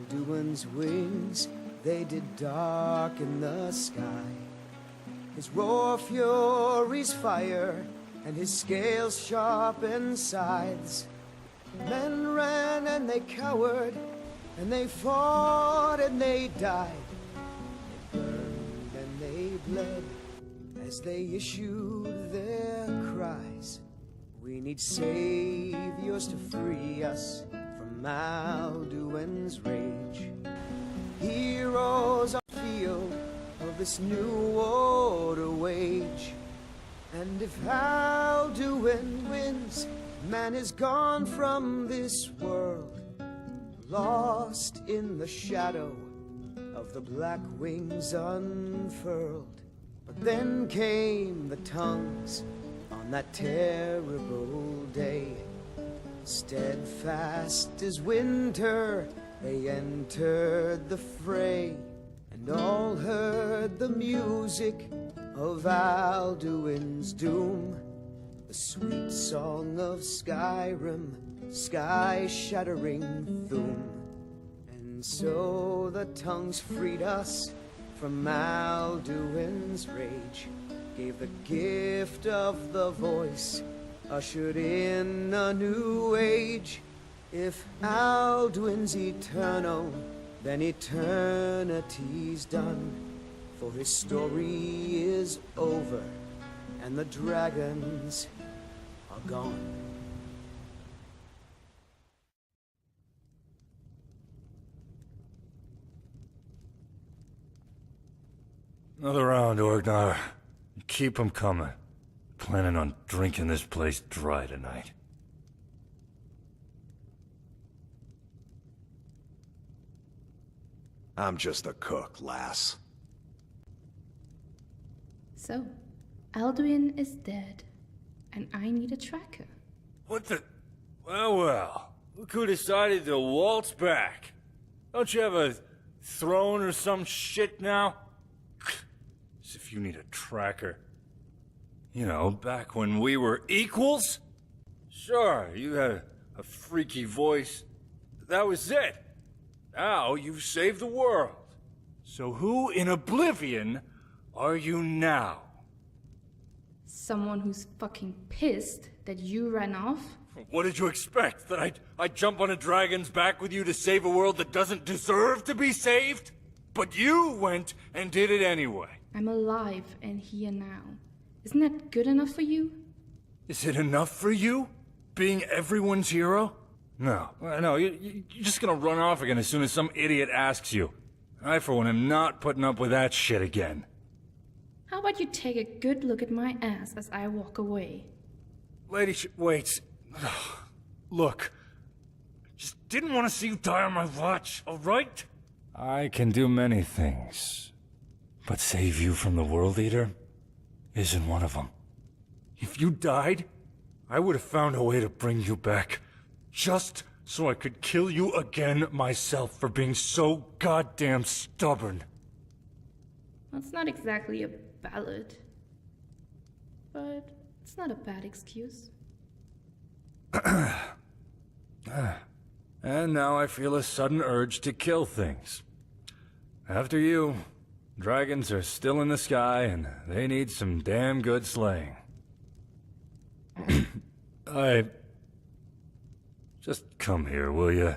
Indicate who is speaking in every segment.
Speaker 1: Alduin's wings, they did darken the sky. His roar fury's fire, and his scales sharpened scythes. Men ran and they cowered, and they fought and they died. They burned and they bled as they issued their cries. We need saviors to free us from Alduin's rage. Heroes are field of this new order wage. And if Alduin wins, man is gone from this world, lost in the shadow of the black wings unfurled. But then came the tongues on that terrible day. Steadfast as winter, they entered the fray, and all heard the music of Alduin's doom, the sweet song of Skyrim, sky-shattering Thuum. And so the tongues freed us from Alduin's rage, gave the gift of the voice, ushered in a new age. If Alduin's eternal, then eternity's done, for his story is over, and the dragons are gone.
Speaker 2: Another round, Orgnar. Keep 'em coming. Planning on drinking this place dry tonight.
Speaker 3: I'm just a cook, lass.
Speaker 4: So, Alduin is dead, and I need a tracker.
Speaker 2: What the... Well, look who decided to waltz back. Don't you have a throne or some shit now? As if you need a tracker. You know, back when we were equals? Sure, you had a freaky voice. That was it. Now you've saved the world. So who in oblivion are you now?
Speaker 4: Someone who's fucking pissed that you ran off?
Speaker 2: What did you expect? That I'd jump on a dragon's back with you to save a world that doesn't deserve to be saved? But you went and did it anyway.
Speaker 4: I'm alive and here now. Isn't that good enough for you?
Speaker 2: Is it enough for you? Being everyone's hero? No, you're just gonna run off again as soon as some idiot asks you. I, for one, am not putting up with that shit again.
Speaker 4: How about you take a good look at my ass as I walk away?
Speaker 2: Lady wait. Look. Just didn't want to see you die on my watch, alright? I can do many things. But save you from the World Eater isn't one of them. If you died, I would have found a way to bring you back. Just so I could kill you again myself for being so goddamn stubborn.
Speaker 4: That's not exactly a ballad. But it's not a bad excuse.
Speaker 2: And now I feel a sudden urge to kill things. After you, dragons are still in the sky and they need some damn good slaying. Just come here, will you?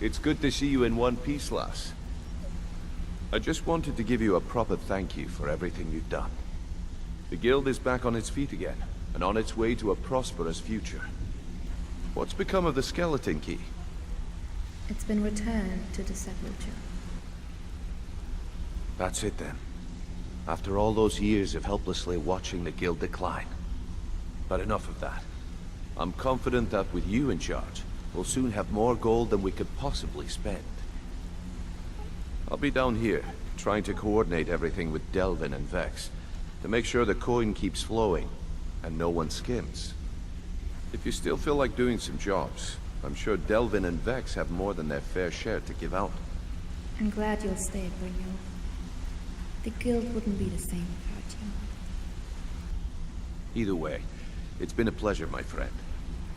Speaker 3: It's good to see you in one piece, lass. I just wanted to give you a proper thank you for everything you've done. The guild is back on its feet again, and on its way to a prosperous future. What's become of the skeleton key?
Speaker 4: It's been returned to the sepulchre.
Speaker 3: That's it then. After all those years of helplessly watching the guild decline. But enough of that. I'm confident that with you in charge, we'll soon have more gold than we could possibly spend. I'll be down here, trying to coordinate everything with Delvin and Vex, to make sure the coin keeps flowing, and no one skims. If you still feel like doing some jobs, I'm sure Delvin and Vex have more than their fair share to give out.
Speaker 4: I'm glad you'll stay, Brynjol. The guild wouldn't be the same without you.
Speaker 3: Either way, it's been a pleasure, my friend.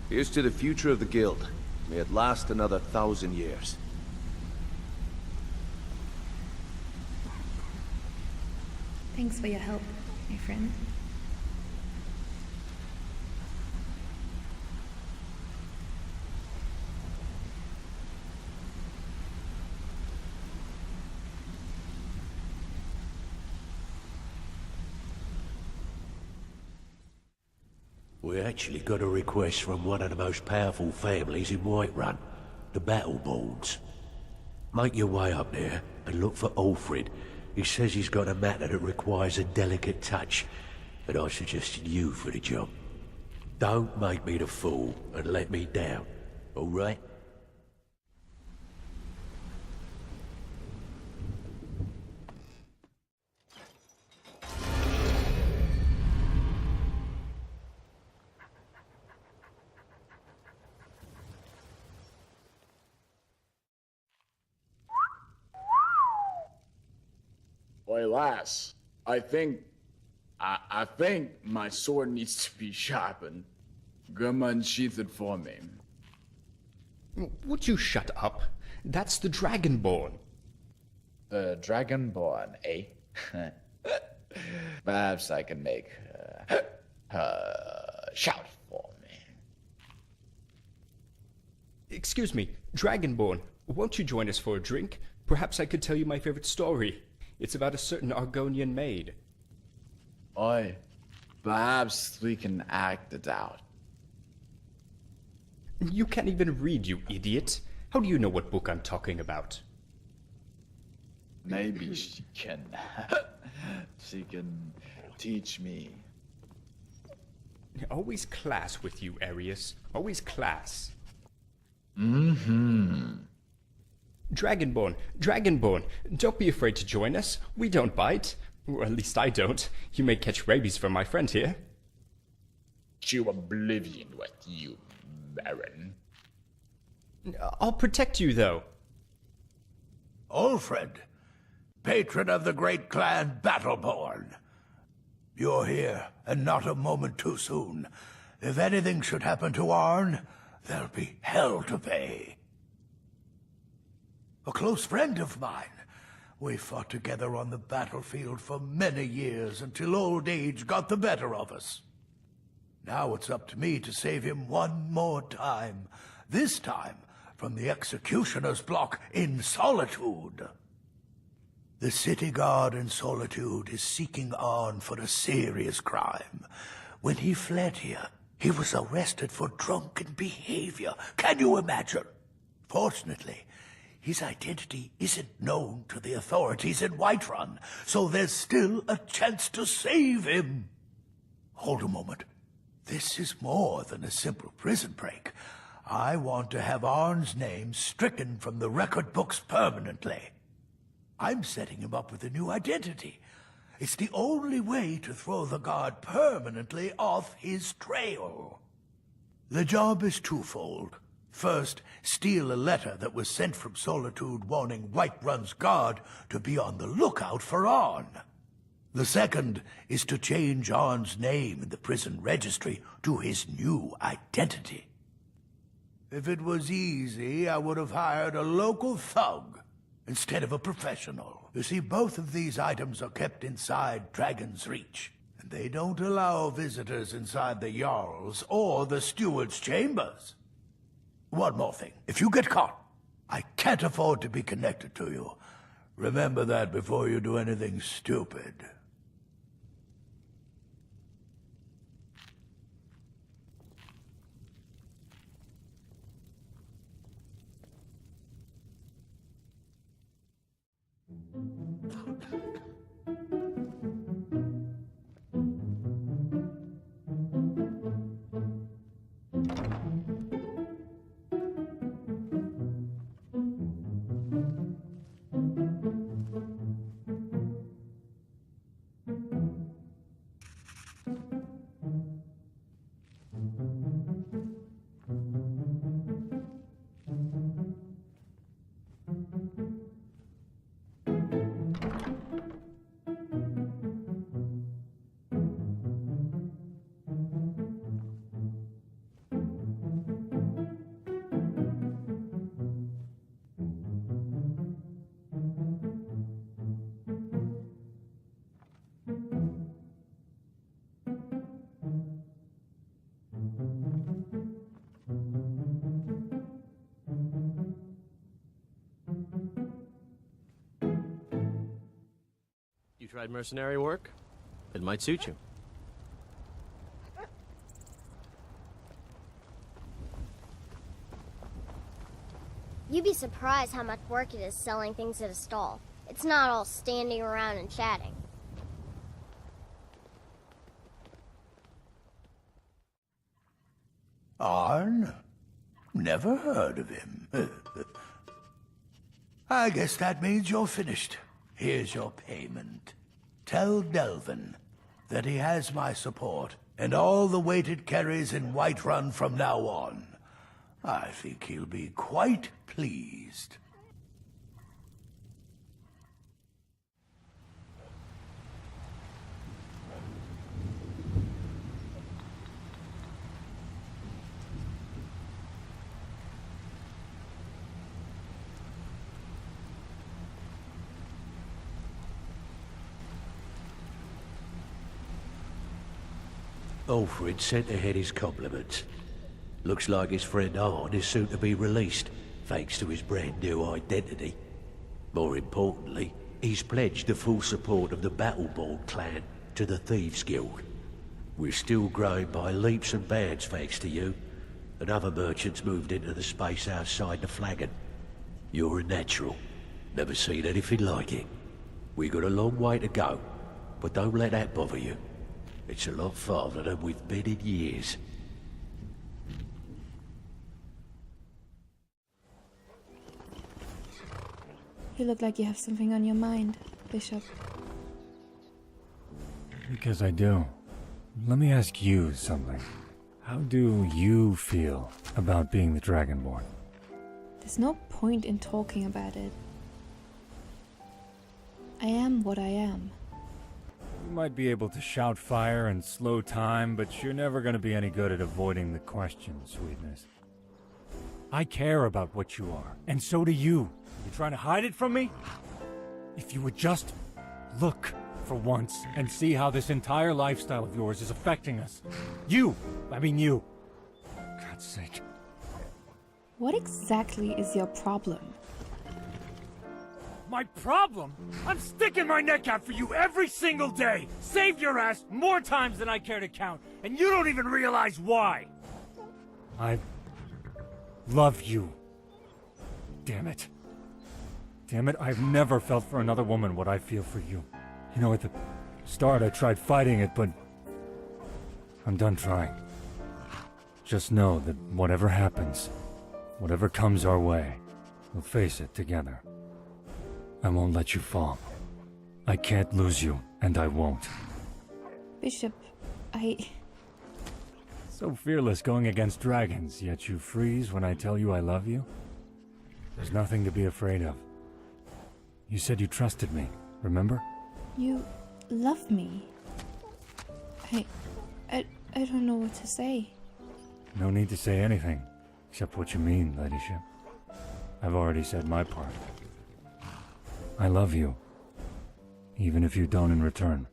Speaker 3: Here's to the future of the guild. May it last another 1,000 years.
Speaker 4: Thanks for your help, my friend.
Speaker 5: We actually got a request from one of the most powerful families in Whiterun, the Battleborns. Make your way up there and look for Alfred. He says he's got a matter that requires a delicate touch, and I suggested you for the job. Don't make me the fool and let me down, all right?
Speaker 6: Oi, lass, I think my sword needs to be sharpened. Grandma unsheath it for me.
Speaker 7: Would you shut up? That's the Dragonborn.
Speaker 6: The Dragonborn, eh? Perhaps I can make her shout for me.
Speaker 7: Excuse me, Dragonborn, won't you join us for a drink? Perhaps I could tell you my favorite story. It's about a certain Argonian maid.
Speaker 6: Oi, perhaps we can act it out.
Speaker 7: You can't even read, you idiot. How do you know what book I'm talking about?
Speaker 6: Maybe she can teach me.
Speaker 7: Always class with you, Arius. Always class. Dragonborn, Dragonborn, don't be afraid to join us. We don't bite. Or at least I don't. You may catch rabies from my friend here.
Speaker 6: To oblivion with you, Baron.
Speaker 7: I'll protect you, though.
Speaker 8: Alfred, patron of the great clan Battleborn. You're here, and not a moment too soon. If anything should happen to Arn, there'll be hell to pay. A close friend of mine. We fought together on the battlefield for many years until old age got the better of us. Now it's up to me to save him one more time. This time from the executioner's block in Solitude. The city guard in Solitude is seeking Arn for a serious crime. When he fled here, he was arrested for drunken behavior. Can you imagine? Fortunately, his identity isn't known to the authorities in Whiterun, so there's still a chance to save him. Hold a moment. This is more than a simple prison break. I want to have Arn's name stricken from the record books permanently. I'm setting him up with a new identity. It's the only way to throw the guard permanently off his trail. The job is twofold. First, steal a letter that was sent from Solitude warning Whiterun's guard to be on the lookout for Arn. The second is to change Arn's name in the prison registry to his new identity. If it was easy, I would have hired a local thug instead of a professional. You see, both of these items are kept inside Dragon's Reach, and they don't allow visitors inside the Jarl's or the Steward's chambers. One more thing. If you get caught, I can't afford to be connected to you. Remember that before you do anything stupid.
Speaker 9: You tried mercenary work? It might suit you.
Speaker 10: You'd be surprised how much work it is selling things at a stall. It's not all standing around and chatting.
Speaker 8: Arn? Never heard of him. I guess that means you're finished. Here's your payment. Tell Delvin that he has my support and all the weight it carries in Whiterun from now on. I think he'll be quite pleased.
Speaker 5: Alfred sent ahead his compliments. Looks like his friend Arn is soon to be released, thanks to his brand new identity. More importantly, he's pledged the full support of the Dragonborn clan to the Thieves Guild. We're still growing by leaps and bounds thanks to you, and other merchants moved into the space outside the flagon. You're a natural. Never seen anything like it. We got a long way to go, but don't let that bother you. It's a lot farther than we've been in years.
Speaker 4: You look like you have something on your mind, Bishop.
Speaker 2: Because I do. Let me ask you something. How do you feel about being the Dragonborn?
Speaker 4: There's no point in talking about it. I am what I am.
Speaker 2: You might be able to shout fire and slow time, but you're never going to be any good at avoiding the question, sweetness. I care about what you are, and so do you. You trying to hide it from me? If you would just look for once and see how this entire lifestyle of yours is affecting us. You! I mean you. For God's sake.
Speaker 4: What exactly is your problem?
Speaker 2: My problem? I'm sticking my neck out for you every single day! Saved your ass more times than I care to count, and you don't even realize why! I love you. Damn it. Damn it, I've never felt for another woman what I feel for you. You know, at the start I tried fighting it, but I'm done trying. Just know that whatever happens, whatever comes our way, we'll face it together. I won't let you fall. I can't lose you, and I won't.
Speaker 4: Bishop,
Speaker 2: So fearless going against dragons, yet you freeze when I tell you I love you? There's nothing to be afraid of. You said you trusted me, remember?
Speaker 4: You love me. I don't know what to say.
Speaker 2: No need to say anything, except what you mean, ladyship. I've already said my part. I love you, even if you don't in return.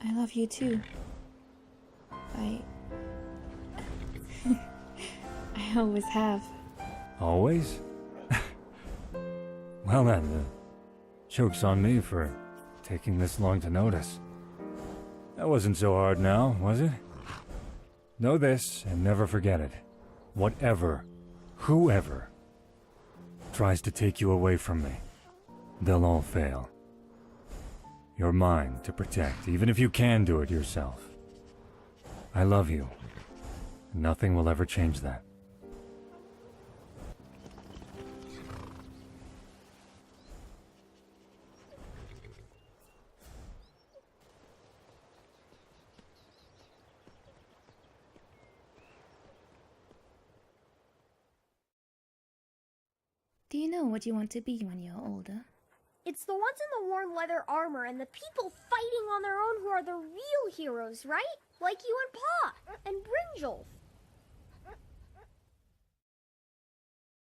Speaker 4: I love you too. I always have.
Speaker 2: Always? Well then, the joke's on me for taking this long to notice. That wasn't so hard now, was it? Know this and never forget it. Whatever, whoever, tries to take you away from me, they'll all fail. You're mine to protect, even if you can do it yourself. I love you. Nothing will ever change that.
Speaker 4: Do you know what you want to be when you're older?
Speaker 10: It's the ones in the worn leather armor and the people fighting on their own who are the real heroes, right? Like you and Pa, and Brynjolf.